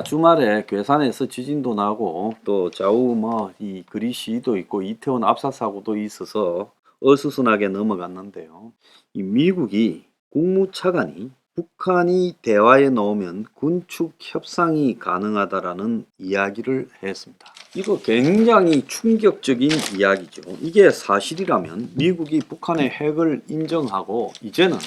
자, 주말에 괴산에서 지진도 나고 또 좌우 이 그리시도 있고 이태원 압사 사고도 있어서 어수선하게 넘어갔는데요. 이 미국이 국무차관이 북한이 대화에 나오면 군축 협상이 가능하다라는 이야기를 했습니다. 이거 굉장히 충격적인 이야기죠. 이게 사실이라면 미국이 북한의 핵을 인정하고 이제는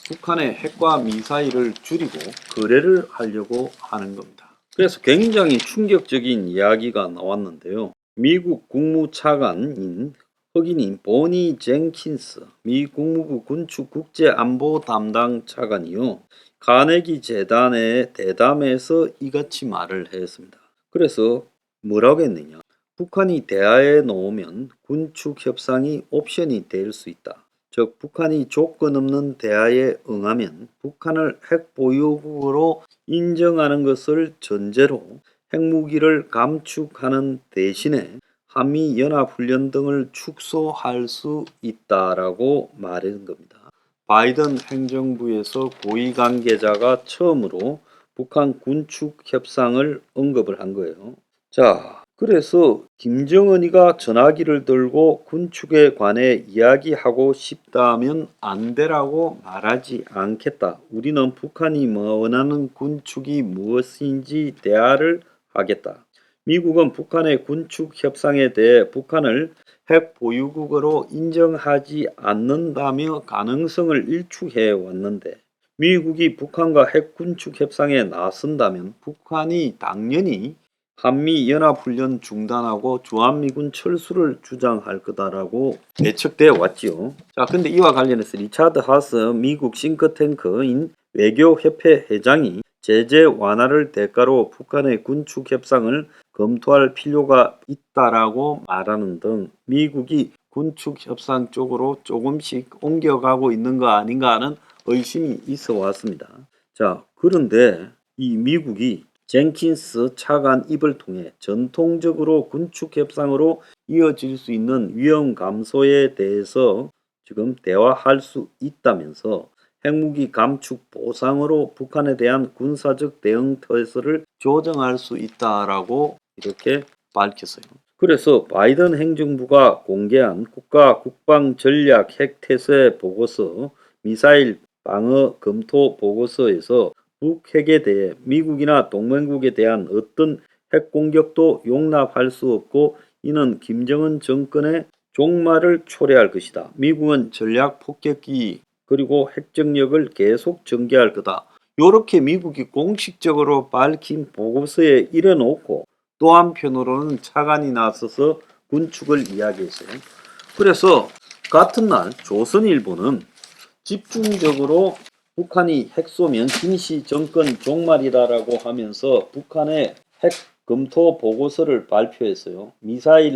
북한의 핵과 미사일을 줄이고 거래를 하려고 하는 겁니다. 그래서 굉장히 충격적인 이야기가 나왔는데요. 미국 국무차관인 흑인인 보니 젠킨스 미 국무부 군축 국제안보 담당 차관이요. 카네기 재단의 대담에서 이같이 말을 했습니다. 그래서 뭐라고 했느냐. 북한이 대화에 나오면 군축 협상이 옵션이 될 수 있다. 즉 북한이 조건 없는 대화에 응하면 북한을 핵 보유국으로 인정하는 것을 전제로 핵무기를 감축하는 대신에 한미연합훈련 등을 축소할 수 있다라고 말한 겁니다. 바이든 행정부에서 고위 관계자가 처음으로 북한 군축 협상을 언급을 한 거예요. 자, 그래서 김정은이가 전화기를 들고 군축에 관해 이야기하고 싶다면 안 되라고 말하지 않겠다. 우리는 북한이 원하는 군축이 무엇인지 대화를 하겠다. 미국은 북한의 군축 협상에 대해 북한을 핵 보유국으로 인정하지 않는다며 가능성을 일축해 왔는데 미국이 북한과 핵 군축 협상에 나선다면 북한이 당연히 한미연합훈련 중단하고 주한미군 철수를 주장할 거다라고 예측돼 왔지요. 자, 근데 이와 관련해서 리차드 하스 미국 싱크탱크인 외교협회 회장이 제재 완화를 대가로 북한의 군축 협상을 검토할 필요가 있다라고 말하는 등 미국이 군축 협상 쪽으로 조금씩 옮겨가고 있는 거 아닌가 하는 의심이 있어 왔습니다. 자, 그런데 이 미국이 젠킨스 차관 입을 통해 전통적으로 군축 협상으로 이어질 수 있는 위험 감소에 대해서 지금 대화할 수 있다면서 핵무기 감축 보상으로 북한에 대한 군사적 대응 태세를 조정할 수 있다라고 이렇게 밝혔어요. 그래서 바이든 행정부가 공개한 국가 국방 전략 핵태세 보고서 미사일 방어 검토 보고서에서 북핵에 대해 미국이나 동맹국에 대한 어떤 핵 공격도 용납할 수 없고 이는 김정은 정권의 종말을 초래할 것이다. 미국은 전략 폭격기 그리고 핵정력을 계속 전개할 거다. 이렇게 미국이 공식적으로 밝힌 보고서에 이래놓고 또 한편으로는 차관이 나서서 군축을 이야기했어요. 그래서 같은 날 조선일보는 집중적으로 북한이 핵 쏘면 김씨 정권 종말이다라고 하면서 북한의 핵 검토 보고서를 발표했어요.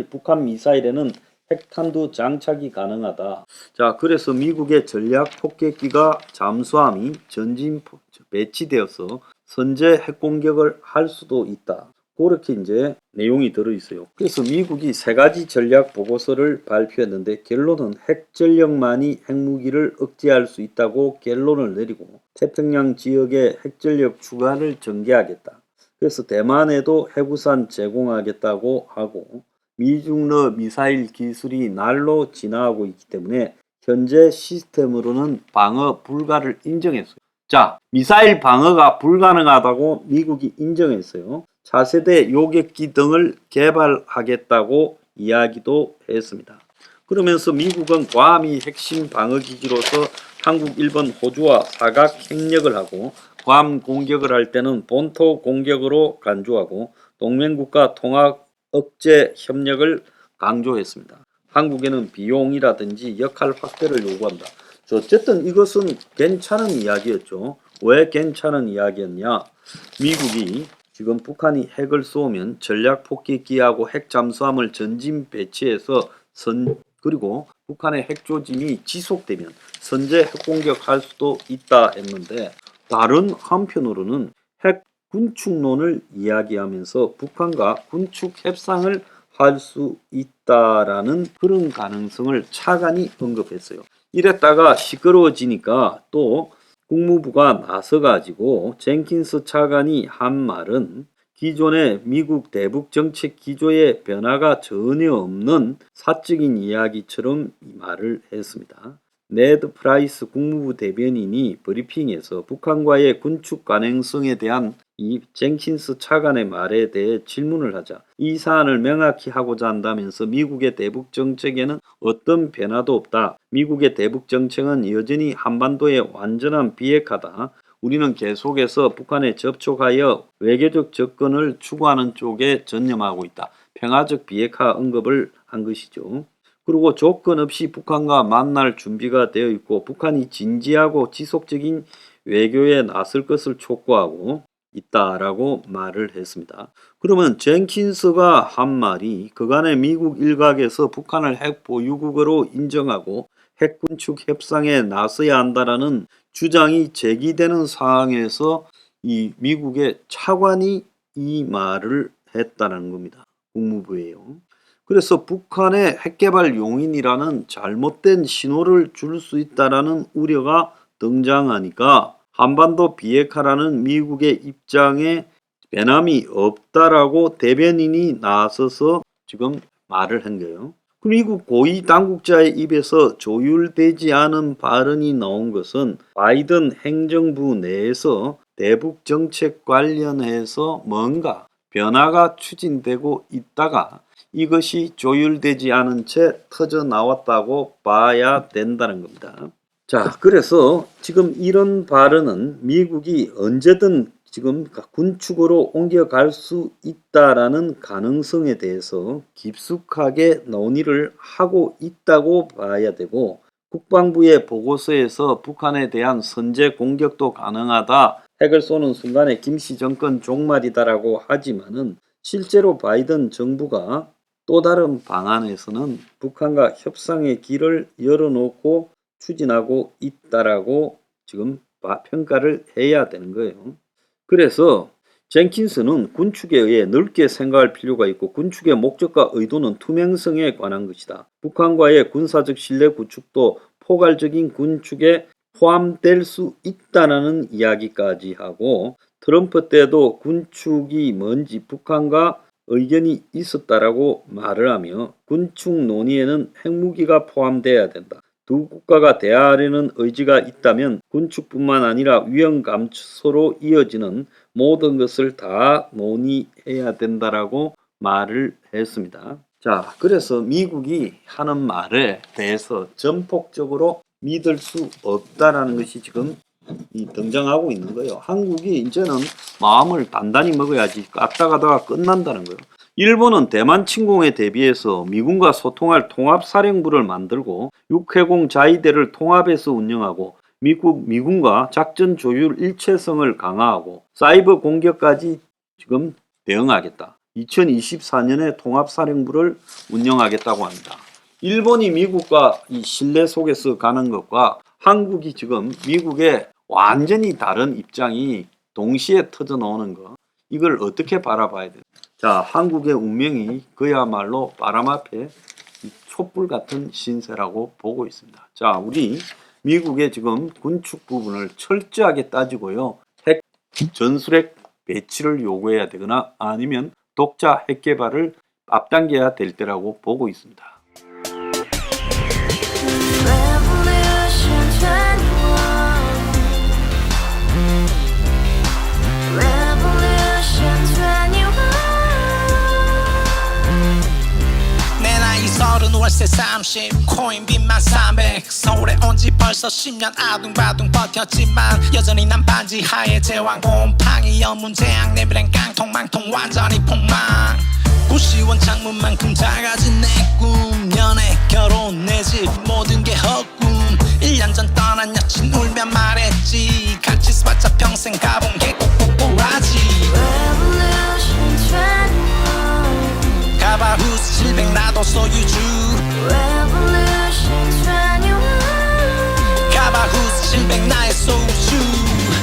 북한 미사일에는 핵탄두 장착이 가능하다. 자, 그래서 미국의 전략 폭격기가 잠수함이 전진 배치되어서 선제 핵공격을 할 수도 있다. 그렇게 이제 내용이 들어있어요. 그래서 미국이 세 가지 전략 보고서를 발표했는데 결론은 핵 전력만이 핵무기를 억제할 수 있다고 결론을 내리고 태평양 지역의 핵전력 추가를 전개하겠다. 그래서 대만에도 핵우산 제공하겠다고 하고 미중러 미사일 기술이 날로 진화하고 있기 때문에 현재 시스템으로는 방어 불가를 인정했어요. 자, 미사일 방어가 불가능하다고 미국이 인정했어요. 차세대 요격기 등을 개발하겠다고 이야기도 했습니다. 그러면서 미국은 괌이 핵심 방어기지로서 한국, 일본, 호주와 사각 협력을 하고 괌 공격을 할 때는 본토 공격으로 간주하고 동맹국가 통합 억제 협력을 강조했습니다. 한국에는 비용이라든지 역할 확대를 요구한다. 어쨌든 이것은 괜찮은 이야기였죠. 왜 괜찮은 이야기였냐? 미국이 지금 북한이 핵을 쏘면 전략 폭격기하고 핵 잠수함을 전진 배치해서 그리고 북한의 핵 조짐이 지속되면 선제 핵 공격할 수도 있다 했는데 다른 한편으로는 핵 군축론을 이야기하면서 북한과 군축 협상을 할 수 있다라는 그런 가능성을 차관이 언급했어요. 이랬다가 시끄러워지니까 또 국무부가 나서가지고 젠킨스 차관이 한 말은 기존의 미국 대북 정책 기조에 변화가 전혀 없는 사적인 이야기처럼 이 말을 했습니다. 네드 프라이스 국무부 대변인이 브리핑에서 북한과의 군축 가능성에 대한 이 젠킨스 차관의 말에 대해 질문을 하자 이 사안을 명확히 하고자 한다면서 미국의 대북 정책에는 어떤 변화도 없다. 미국의 대북 정책은 여전히 한반도의 완전한 비핵화다. 우리는 계속해서 북한에 접촉하여 외교적 접근을 추구하는 쪽에 전념하고 있다. 평화적 비핵화 언급을 한 것이죠. 그리고 조건 없이 북한과 만날 준비가 되어 있고 북한이 진지하고 지속적인 외교에 나설 것을 촉구하고 있다라고 말을 했습니다. 그러면 젠킨스가 한 말이 그간의 미국 일각에서 북한을 핵 보유국으로 인정하고 핵 군축 협상에 나서야 한다라는 주장이 제기되는 상황에서 이 미국의 차관이 이 말을 했다는 겁니다. 국무부예요. 그래서 북한의 핵개발 용인이라는 잘못된 신호를 줄 수 있다라는 우려가 등장하니까 한반도 비핵화라는 미국의 입장에 변함이 없다라고 대변인이 나서서 지금 말을 한 거예요. 미국 고위 당국자의 입에서 조율되지 않은 발언이 나온 것은 바이든 행정부 내에서 대북 정책 관련해서 뭔가 변화가 추진되고 있다가 이것이 조율되지 않은 채 터져 나왔다고 봐야 된다는 겁니다. 자, 그래서 지금 이런 발언은 미국이 언제든 지금 군축으로 옮겨갈 수 있다라는 가능성에 대해서 깊숙하게 논의를 하고 있다고 봐야 되고 국방부의 보고서에서 북한에 대한 선제 공격도 가능하다. 핵을 쏘는 순간에 김씨 정권 종말이다라고 하지만은 실제로 바이든 정부가 또 다른 방안에서는 북한과 협상의 길을 열어놓고 추진하고 있다라고 지금 평가를 해야 되는 거예요. 그래서 젠킨스는 군축에 의해 넓게 생각할 필요가 있고 군축의 목적과 의도는 투명성에 관한 것이다. 북한과의 군사적 신뢰 구축도 포괄적인 군축에 포함될 수 있다는 이야기까지 하고 트럼프 때도 군축이 뭔지 북한과 의견이 있었다라고 말을 하며 군축 논의에는 핵무기가 포함돼야 된다. 두 국가가 대화하려는 의지가 있다면 군축뿐만 아니라 위험 감소로 이어지는 모든 것을 다 논의해야 된다라고 말을 했습니다. 자, 그래서 미국이 하는 말에 대해서 전폭적으로 믿을 수 없다라는 것이 지금 등장하고 있는 거예요. 한국이 이제는 마음을 단단히 먹어야지 깝다가다가 끝난다는 거예요. 일본은 대만 침공에 대비해서 미군과 소통할 통합사령부를 만들고 육해공 자위대를 통합해서 운영하고 미군과 작전 조율 일체성을 강화하고 사이버 공격까지 지금 대응하겠다. 2024년에 통합사령부를 운영하겠다고 합니다. 일본이 미국과 이 신뢰 속에서 가는 것과 한국이 지금 미국의 완전히 다른 입장이 동시에 터져 나오는 것, 이걸 어떻게 바라봐야 돼요? 자, 한국의 운명이 그야말로 바람 앞에 촛불 같은 신세라고 보고 있습니다. 자, 우리 미국의 지금 군축 부분을 철저하게 따지고요. 핵 전술핵 배치를 요구해야 되거나 아니면 독자 핵 개발을 앞당겨야 될 때라고 보고 있습니다. 월세 30 코인빚만 300 서울에 온지 벌써 10년 아둥바둥 버텼지만 여전히 난 반지 하에 제왕 곰팡이 연문제약 내비랑 깡통망통 완전히 폭망 고시원 창문만큼 작아진 내 꿈 연애 결혼 내 집 모든 게 헛꿈 1년 전 떠난 여친 울며 말했지 같이 살자 평생 가본 게 꼬꼬꼬라지 가바후스 700 나도 소유주 가바후스 700 나의 소유주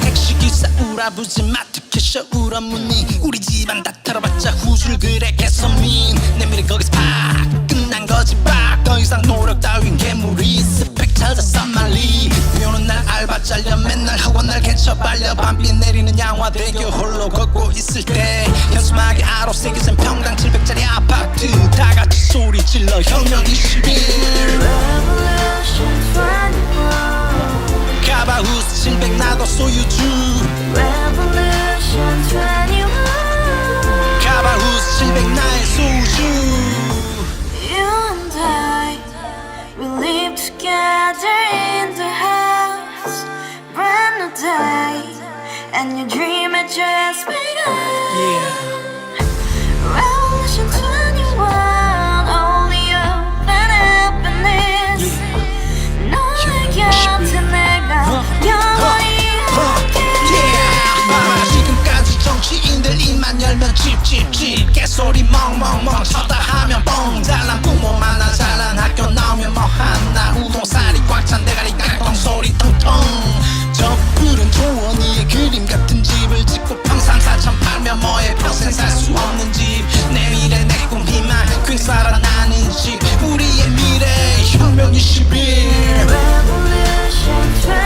핵시기사 우라부지 마트캐셔 우라무늬 우리 집안 다 털어봤자 후줄 그래 개선민 내 미래 거기서 팍 끝난 거지 팍더 이상 노력 따윈 괴물이 스펙 찾아 산말리 비오는 날 알바 잘려 맨날 학원 날 괜찮아 지쳐 빨려 밤비 내리는 양화대교 홀로 걷고 있을 때 현수막에 아로 새겨진 평당 700짜리 아파트 다같이 소리 질러 혁명 21 Revolution 21 가바후스 700 나도 소유주 Revolution 21 가바후스 700 나의 소주 You and I, we live together in the house. Brand new day, and your dream had just begun. Revolution 21, only hope and happiness. 너의 곁에 내가 영원히 Yeah. 지금까지 정치인들 입만 열면 찝찝찝 개소리 멍멍멍 쳤다 하면 뻥 잘난 부모 만나 잘난 학교 나오면 뭐 하나 우동살이 꽉 찬 대가리 깡통 소리 텅텅 저 푸른 조원이의 그림 같은 집을 짓고 평상 4천 팔면 뭐해 평생 살 수 없는 집 내 미래 내 꿈 희망 퀸 살아나는 집 우리의 미래 혁명 21 Revolution 21